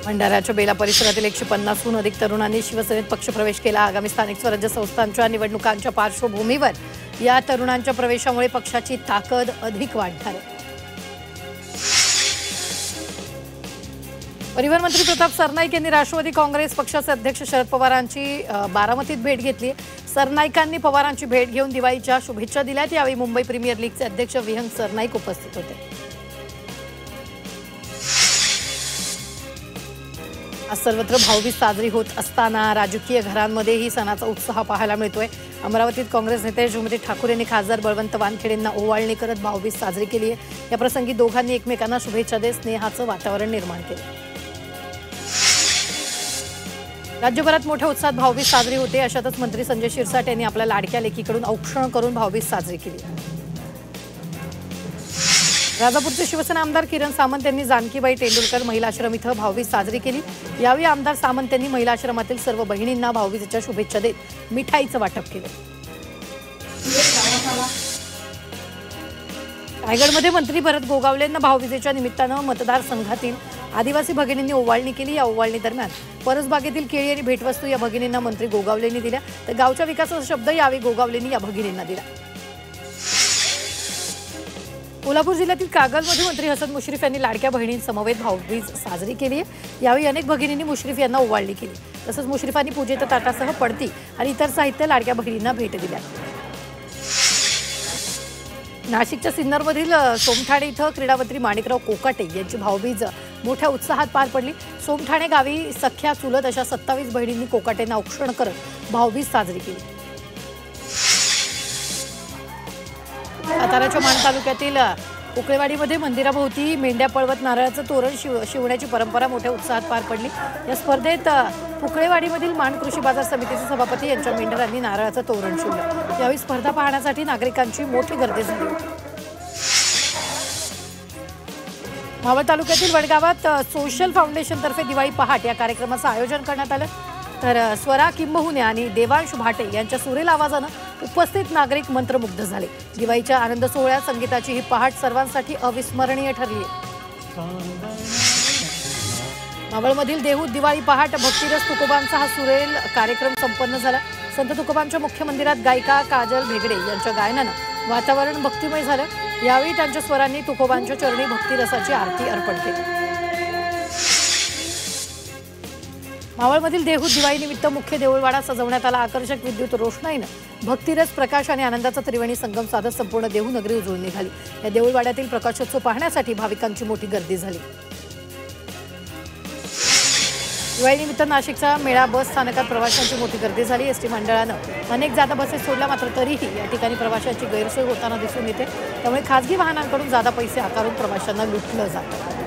भंडाऱ्याच्या बेला परिसरातील 150हून अधिक तरुणांनी शिवसेनेत पक्षप्रवेश केला। आगामी स्थानिक स्वराज्य संस्थांच्या निवडणुकांच्या पार्श्वभूमीवर या तरुणांच्या प्रवेशामुळे पक्षाची ताकद अधिक वाढणार आहे। परिवहन मंत्री प्रताप सरनाईक यांनी राष्ट्रवादी काँग्रेस पक्षाचे अध्यक्ष शरद पवारांची बारामतीत भेट घेतली। सरनाईकांनी पवारांची भेट घेऊन दिवाळीच्या शुभेच्छा दिल्यात। यावेळी मुंबई प्रीमियर लीगचे अध्यक्ष विहंग सरनाईक उपस्थित होते। आज सर्वत्र भाऊबीज साजरी होत असताना राजकीय घरांमध्येही सणाचा उत्साह पाहायला मिळतोय। अमरावतीत काँग्रेस नेते झुमरी ठाकूर यांनी खासदार बळवंत वानखेडेंना ओवाळणी करत भाऊबीज साजरी केली आहे। या प्रसंगी दोघांनी एकमेकांना शुभेच्छा देत स्नेहाचं वातावरण निर्माण केलं। राज्यभरात मोठ्या उत्साहात भाऊबीज साजरी होते। अशातच मंत्री संजय शिरसाट यांनी आपल्या लाडक्या लेकीकडून औक्षण करून भाऊबीज साजरी केली। राजापूरचे शिवसेना आमदार किरण सामंत यांनी जानकीबाई तेंडुलकर महिला आश्रम इथं भाऊबीज साजरी केली। यावेळी आमदार सामंत यांनी महिला आश्रमातील सर्व बहिणींना भाऊबीजेच्या शुभेच्छा देत मिठाईचं वाटप केलं। रायगडमध्ये मंत्री भरत गोगावले यांना भाऊबीजेच्या निमित्तानं मतदारसंघातील आदिवासी भगिनींनी ओवाळणी केली। या ओवाळणी दरम्यान परसबागेतील केळी आणि भेटवस्तू या भगिनींना मंत्री गोगावलेंनी दिल्या, तर गावच्या विकासाचा शब्द यावेळी गोगावलेंनी या भगिनींना दिला। कोल्हापूर जिल्ह्यातील कागलमध्ये मंत्री हसन मुश्रीफ यांनी लाडक्या बहिणींसमवेत भाऊबीज साजरी केली आहे। यावेळी अनेक भगिनींनी मुश्रीफ यांना ओवाळणी केली। तसंच मुश्रीफांनी पूजेच्या ताटासह पडती आणि इतर साहित्य लाडक्या बहिणींना भेट दिल्या। नाशिकच्या सिन्नरमधील सोमठाणे इथं क्रीडामंत्री माणिकराव कोकाटे यांची भाऊबीज मोठ्या उत्साहात पार पडली। सोमठाणे गावी सख्या चुलत अशा 27 बहिणींनी कोकाटेंना औक्षण करत भाऊबीज साजरी केली। साताऱ्याच्या माण तालुक्यातील उकळेवाडीमध्ये मंदिराभोवती मेंढ्या पळवत नारळाचं तोरण शिवण्याची परंपरा मोठ्या उत्साहात पार पडली। या स्पर्धेत उकळेवाडीमधील माण कृषी बाजार समितीचे सभापती यांच्या मेंढरांनी नारळाचं तोरण शिवलं। यावेळी स्पर्धा पाहण्यासाठी नागरिकांची मोठी गर्दी झाली होती। मावळ तालुक्यातील वडगावात सोशल फाउंडेशनतर्फे दिवाळी पहाट या कार्यक्रमाचं आयोजन करण्यात आलं। तर स्वरा किंबहुने आणि देवांश भाटे यांच्या सुरेल आवाजानं उपस्थित नागरिक मंत्रमुग्ध झाले। दिवाळीच्या आनंद सोहळ्यात संगीताची ही पहाट सर्वांसाठी अविस्मरणीय ठरली। मावळमधील देहूत दिवाळी पहाट भक्तिरस तुकोबांचा हा सुरेल कार्यक्रम संपन्न झाला। संत तुकोबांच्या मुख्य मंदिरात गायिका काजल भेगडे यांच्या गायनानं वातावरण भक्तिमय झालं। यावेळी त्यांच्या स्वरांनी तुकोबांच्या चरणी भक्तिरसाची आरती अर्पण केली। मावळमधील देहूत दिवाळीनिमित्त मुख्य देऊळवाडा सजवण्यात आला। आकर्षक विद्युत रोषणाईनं भक्तिरस प्रकाश आणि आनंदाचा त्रिवेणी संगम साधत संपूर्ण देहू नगरी उजळून निघाली। या देऊळवाड्यातील प्रकाशोत्सव पाहण्यासाठी भाविकांची मोठी गर्दी झाली। दिवाळीनिमित्त नाशिकच्या मेळा बस स्थानकात प्रवाशांची मोठी गर्दी झाली। एसटी मंडळानं अनेक जादा बसेस सोडल्या, मात्र तरीही या ठिकाणी प्रवाशांची गैरसोय होताना दिसून येते। त्यामुळे खासगी वाहनांकडून जादा पैसे आकारून प्रवाशांना लुटलं जातं।